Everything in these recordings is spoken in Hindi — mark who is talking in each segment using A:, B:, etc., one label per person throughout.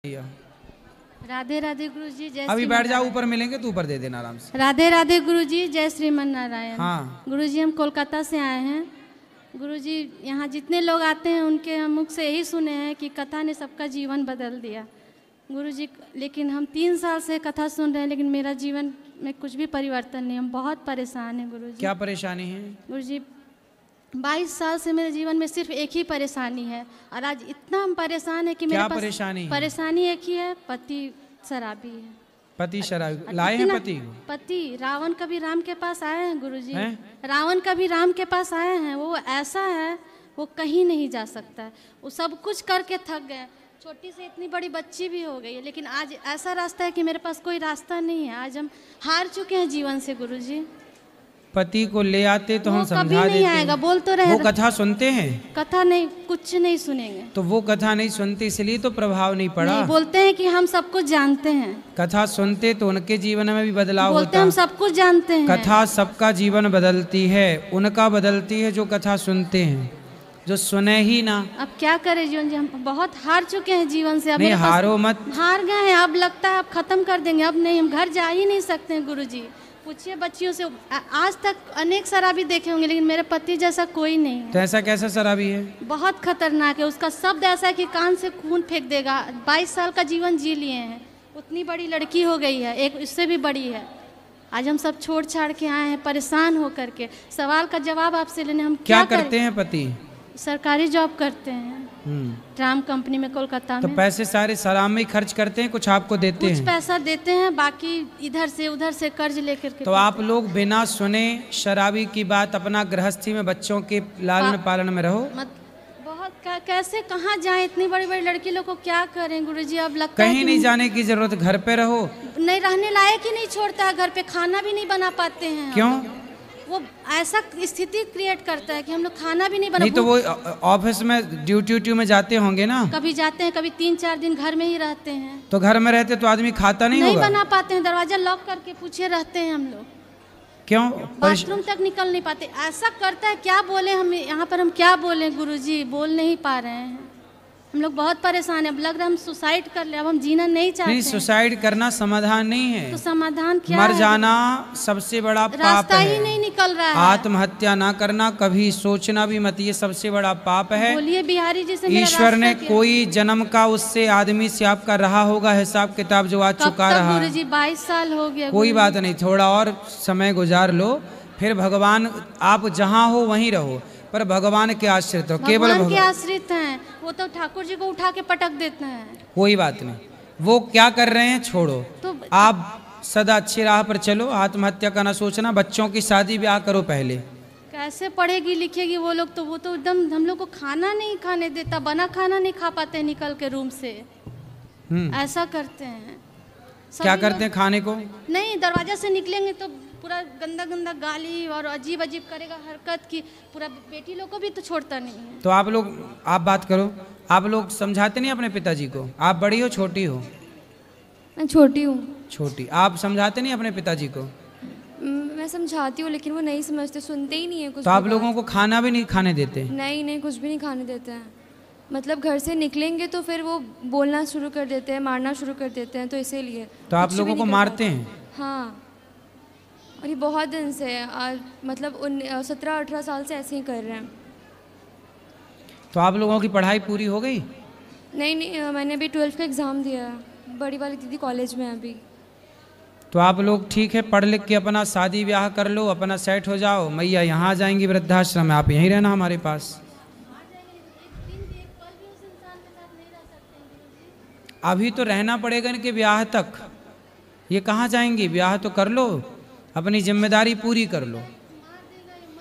A: राधे राधे गुरुजी, जय।
B: अभी बैठ जाओ, ऊपर मिलेंगे तो ऊपर दे देना आराम से।
A: राधे राधे गुरुजी, जय श्रीमन नारायण।
B: हाँ
A: गुरुजी, हम कोलकाता से आए हैं। गुरुजी, यहाँ जितने लोग आते हैं उनके मुख से यही सुने हैं कि कथा ने सबका जीवन बदल दिया। गुरुजी, लेकिन हम 3 साल से कथा सुन रहे हैं, लेकिन मेरा जीवन में कुछ भी परिवर्तन नहीं। हम बहुत परेशान हैं गुरुजी।
B: क्या परेशानी है?
A: गुरुजी, 22 साल से मेरे जीवन में सिर्फ एक ही परेशानी है, और आज इतना हम परेशान है कि मेरे पास परेशानी एक ही है, पति शराबी है।
B: पति शराबी? लाए हैं पति?
A: पति रावण कभी राम के पास आए हैं गुरुजी। रावण कभी राम के पास आए हैं। वो ऐसा है, वो कहीं नहीं जा सकता है। वो सब कुछ करके थक गए। छोटी से इतनी बड़ी बच्ची भी हो गई है, लेकिन आज ऐसा रास्ता है कि मेरे पास कोई रास्ता नहीं है। आज हम हार चुके हैं जीवन से गुरुजी।
B: पति को ले आते तो हम समझा देते।
A: कभी नहीं आएगा, बोल तो रहे।
B: वो कथा सुनते हैं?
A: कथा नहीं, कुछ नहीं सुनेंगे।
B: तो वो कथा नहीं सुनते, इसलिए तो प्रभाव नहीं पड़ा।
A: नहीं, बोलते हैं कि हम सब कुछ जानते हैं।
B: कथा सुनते तो उनके जीवन में भी बदलाव
A: बोलते
B: होता।
A: हम सब कुछ जानते हैं।
B: कथा सबका जीवन बदलती है, उनका बदलती है जो कथा सुनते हैं, जो सुने ही ना।
A: अब क्या करें जीवन जी, हम बहुत हार चुके हैं जीवन से। अब
B: नहीं, हारो मत।
A: हार गए हैं, अब लगता है अब खत्म कर देंगे। अब नहीं, हम घर जा ही नहीं सकते हैं गुरुजी। पूछिए बच्चियों से, आज तक अनेक शराबी देखे होंगे, लेकिन मेरे पति जैसा कोई नहीं है।
B: तो ऐसा कैसा शराबी है?
A: बहुत खतरनाक है। उसका शब्द ऐसा है कि कान से खून फेंक देगा। 22 साल का जीवन जी लिए हैं। उतनी बड़ी लड़की हो गई है, एक इससे भी बड़ी है। आज हम सब छोड़ छाड़ के आए हैं परेशान होकर के। सवाल का जवाब आपसे लेने हम
B: क्या करते हैं पति?
A: सरकारी जॉब करते हैं, ट्राम कंपनी में कोलकाता में।
B: तो पैसे सारे सलाम में खर्च करते हैं, कुछ आपको देते हैं?
A: कुछ पैसा देते हैं, बाकी इधर से उधर से कर्ज लेकर के।
B: तो आप लोग बिना सुने शराबी की बात अपना गृहस्थी में बच्चों के लालन पालन में रहो।
A: बहुत कैसे कहाँ जाएं? इतनी बड़ी बड़ी लड़की लोग को क्या करें गुरुजी? अब लगता है
B: कहीं नहीं जाने की जरूरत, घर पे रहो।
A: नहीं, रहने लायक ही नहीं छोड़ता है। घर पे खाना भी नहीं बना पाते हैं।
B: क्यों?
A: वो ऐसा स्थिति क्रिएट करता है कि हम लोग खाना भी नहीं बना।
B: नहीं तो वो ऑफिस में ड्यूटी में जाते होंगे ना?
A: कभी जाते हैं, कभी 3-4 दिन घर में ही रहते हैं।
B: तो घर में रहते तो आदमी खाता नहीं होगा?
A: बना पाते हैं, दरवाजा लॉक करके पूछे रहते हैं हम लोग।
B: क्यों?
A: बाथरूम तक निकल नहीं पाते। ऐसा करता है, क्या बोले हम यहाँ पर? हम क्या बोले गुरुजी? बोल नहीं पा रहे हैं। हम लोग बहुत परेशान है। अब लग रहा है हम सुसाइड कर ले। अब हम जीना नहीं चाहते। नहीं,
B: सुसाइड करना समाधान नहीं है।
A: तो समाधान क्या?
B: मर जाना सबसे बड़ा पाप है।
A: रास्ता ही नहीं निकल रहा है।
B: आत्महत्या ना करना, कभी सोचना भी मत, ये सबसे बड़ा पाप है।
A: बोलिए बिहारी जी से।
B: ईश्वर ने कोई जन्म का उससे आदमी से आपका रहा होगा हिसाब किताब, जो आज चुका रहा है।
A: गुरुजी 22 साल हो गया।
B: कोई बात नहीं, थोड़ा और समय गुजार लो, फिर भगवान, आप जहाँ हो वहीं रहो, पर भगवान के आश्रित हो। केवल
A: भगवान के आश्रित हैं। वो तो ठाकुर जी को उठा के पटक देते हैं।
B: कोई बात नहीं, वो क्या कर रहे हैं छोड़ो। तो आप सदा अच्छी राह पर चलो, आत्महत्या का ना सोचना। बच्चों की शादी ब्याह करो पहले।
A: कैसे पढ़ेगी लिखेगी वो लोग? तो वो तो एकदम हम लोग को खाना नहीं खाने देता। बना खाना नहीं खा पाते निकल के रूम से। ऐसा करते हैं।
B: क्या करते हैं खाने को?
A: नहीं, दरवाजा से निकलेंगे तो पूरा गंदा गंदा गाली और अजीब अजीब करेगा हरकत की। पूरा बेटी लोग को भी तो छोड़ता नहीं है।
B: तो आप लोग, आप बात करो। आप लोग समझाते नहीं अपने पिताजी को? आप बड़ी हो छोटी हो?
C: मैं छोटी हूँ।
B: छोटी। आप समझाते नहीं अपने पिताजी को?
C: मैं समझाती हूँ, लेकिन वो नहीं समझते, सुनते ही नहीं है कुछ।
B: तो आप लोगों को खाना भी नहीं खाने देते?
C: नहीं, कुछ भी नहीं खाने देते हैं। मतलब घर से निकलेंगे तो फिर वो बोलना शुरू कर देते हैं, मारना शुरू कर देते हैं, तो इसीलिए।
B: तो आप लोगों को मारते हैं?
C: हाँ, और ये बहुत दिन से है। मतलब 17-18 साल से ऐसे ही कर रहे हैं।
B: तो आप लोगों की पढ़ाई पूरी हो गई?
C: नहीं, मैंने अभी 12th का एग्ज़ाम दिया है। बड़ी वाली दीदी कॉलेज में है अभी।
B: तो आप लोग ठीक है, पढ़ लिख के अपना शादी ब्याह कर लो, अपना सेट हो जाओ। मैया यहाँ आ जाएंगी वृद्धाश्रम में, आप यहीं रहना हमारे पास। अभी तो रहना पड़ेगा इनके ब्याह तक। ये कहाँ जाएंगी? ब्याह तो कर लो, अपनी जिम्मेदारी पूरी कर लो।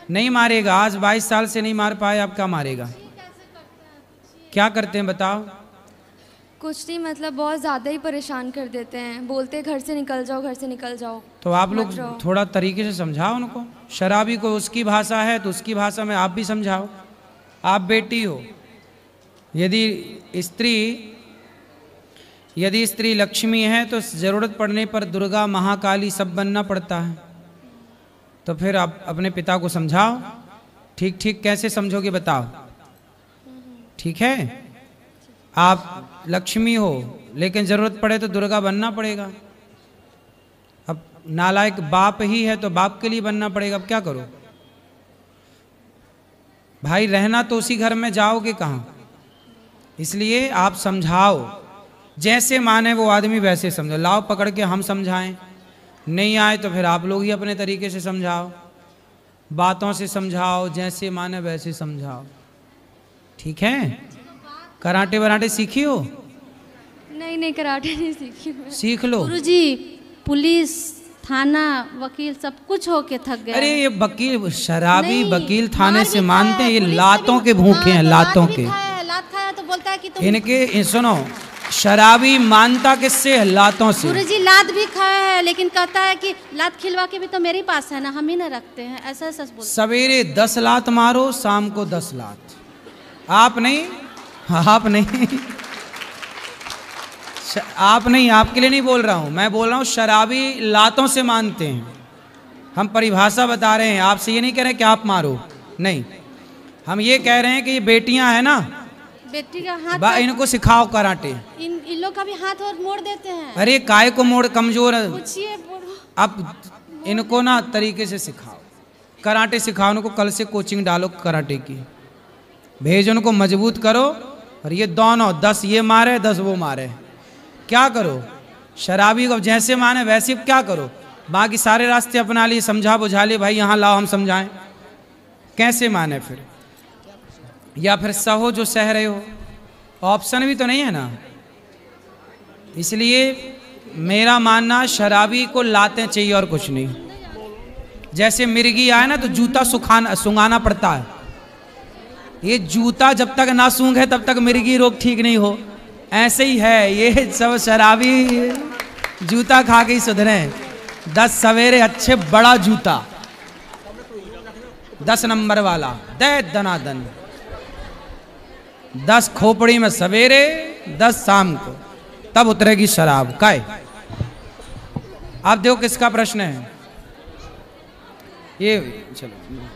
B: नहीं मारेगा, आज 22 साल से नहीं मार पाए, अब क्या मारेगा? क्या करते हैं बताओ?
C: कुछ नहीं, मतलब बहुत ज़्यादा ही परेशान कर देते हैं। बोलते घर से निकल जाओ, घर से निकल जाओ।
B: तो आप लोग थोड़ा तरीके से समझाओ उनको। शराबी को उसकी भाषा है तो उसकी भाषा में आप भी समझाओ। आप बेटी हो। यदि स्त्री लक्ष्मी है तो ज़रूरत पड़ने पर दुर्गा, महाकाली सब बनना पड़ता है। तो फिर आप अपने पिता को समझाओ। ठीक ठीक कैसे समझोगे बताओ? ठीक है? आप लक्ष्मी हो, लेकिन जरूरत पड़े तो दुर्गा बनना पड़ेगा। अब नालायक बाप ही है तो बाप के लिए बनना पड़ेगा, अब क्या करो भाई, रहना तो उसी घर में, जाओगे कहाँ? इसलिए आप समझाओ, जैसे माने वो आदमी वैसे समझो। लाओ पकड़ के हम समझाएं, नहीं आए तो फिर आप लोग ही अपने तरीके से समझाओ, बातों से समझाओ, जैसे माने वैसे समझाओ, ठीक है? कराटे वराटे सीखी हो?
C: नहीं कराटे नहीं सीखी मैं।
B: सीख लो।
A: गुरुजी पुलिस थाना वकील सब कुछ होके थक गए।
B: अरे ये वकील शराबी
A: नहीं,
B: वकील थाने
A: मार
B: से
A: भी
B: मानते
A: खाया
B: हैं,
A: है,
B: ये
A: पुलिस से
B: लातों
A: भी-
B: के भूखे हैं,
A: हाँ, तो
B: लातों
A: लात
B: के।
A: भी खाया है, लात खाया तो बोलता है कि तुम
B: इनके सुनो, शराबी मानता किससे है? लातों से।
A: गुरुजी लात भी खाया है, लेकिन कहता है कि लात खिलवा के भी तो मेरे पास है ना, हम ही ना रखते हैं, ऐसा ऐसा बोलता है।
B: सवेरे 10 लात मारो, शाम को 10 लात। आप नहीं, आप नहीं, आप नहीं, आपके लिए नहीं बोल रहा हूं, मैं बोल रहा हूं शराबी लातों से मानते हैं। हम परिभाषा बता रहे हैं, आपसे ये नहीं कह रहे कि आप मारो, नहीं, हम ये कह रहे हैं कि ये बेटियां हैं ना,
A: बेटी का हाथ
B: इनको सिखाओ कराटे।
A: इन लोग का भी हाथ और मोड़ देते हैं।
B: अरे काय को मोड़, कमजोर है।
A: पूछिए
B: अब इनको ना तरीके से सिखाओ, कराटे सिखाओ उनको, कल से कोचिंग डालो कराटे की, भेज उनको, मजबूत करो। और ये दोनों 10 ये मारे 10 वो मारे, क्या करो? शराबी को जैसे माने वैसे क्या करो, बाकी सारे रास्ते अपना लिए, समझा बुझा लिए, भाई यहाँ लाओ हम समझाएं, कैसे माने फिर? या फिर सहो जो सह रहे हो, ऑप्शन भी तो नहीं है ना। इसलिए मेरा मानना शराबी को लाते चाहिए और कुछ नहीं। जैसे मिर्गी आए ना तो जूता सुंघाना पड़ता है, ये जूता जब तक ना सूंघे तब तक मिर्गी रोग ठीक नहीं हो, ऐसे ही है ये सब शराबी, जूता खा के ही सुधरे। 10 सवेरे अच्छे बड़ा जूता, 10 नंबर वाला, दे दनादन, 10 खोपड़ी में सवेरे, 10 शाम को, तब उतरेगी शराब। काय अब देखो किसका प्रश्न है ये, चलो।